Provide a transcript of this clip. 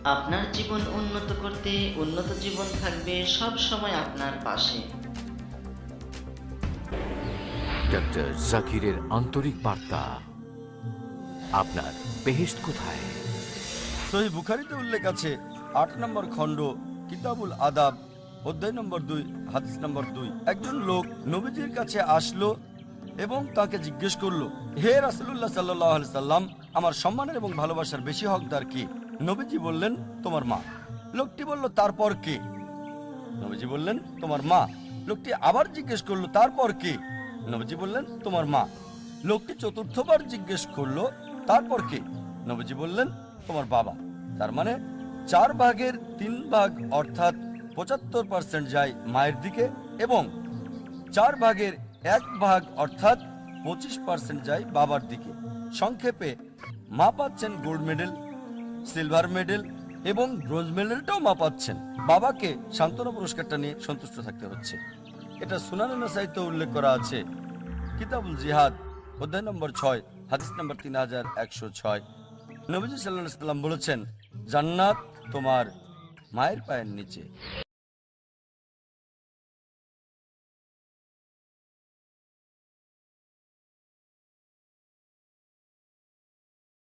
আপনার জীবন উন্নত করতে উন্নত জীবন থাকবে সব সময় আপনার পাশে। ডক্টর জাকিরের আন্তরিক বার্তা, আপনার বেহেশত কোথায়? সহিহ বুখারীতে উল্লেখ আছে ৮ নম্বর খণ্ড কিতাবুল আদাব অধ্যায় নম্বর ২ হাদিস নম্বর ২। একজন লোক নবীজির কাছে আসলো এবং তাকে জিজ্ঞেস করলো, হে রাসূলুল্লাহ সাল্লাল্লাহু আলাইহি সাল্লাম, আমার সম্মানের এবং ভালোবাসার বেশি হকদার কে? নবীজি বললেন, তোমার মা। লোকটি বলল, তারপর কে? নবীজি বললেন, তোমার মা। লোকটি আবার জিজ্ঞেস করলো, তারপর কে? নবীজি বললেন, তোমার মা। লোকটি চতুর্থবার জিজ্ঞেস করলো, তারপর কে? নবীজি বললেন, তোমার বাবা। তার মানে 4/3 অর্থাৎ 75% যায় মায়ের দিকে এবং 4/1 অর্থাৎ 25% যায় বাবার দিকে। সংক্ষেপে মা পাচ্ছেন গোল্ড মেডেল, সিলভার মেডেল এবং ব্রোঞ্জ মেডেলটাও মা পাচ্ছেন। বাবাকে সান্ত্বনা পুরস্কারটা নিয়ে সন্তুষ্ট থাকতে হচ্ছে। এটা সুনানে নাসাইতে উল্লেখ করা আছে কিতাবুল জিহাদ অধ্যায় নম্বর 6 হাদিস নম্বর 3106। নবীজি সাল্লাল্লাহু আলাইহি সাল্লাম বলেছেন, জান্নাত তোমার মায়ের পায়ের নিচে।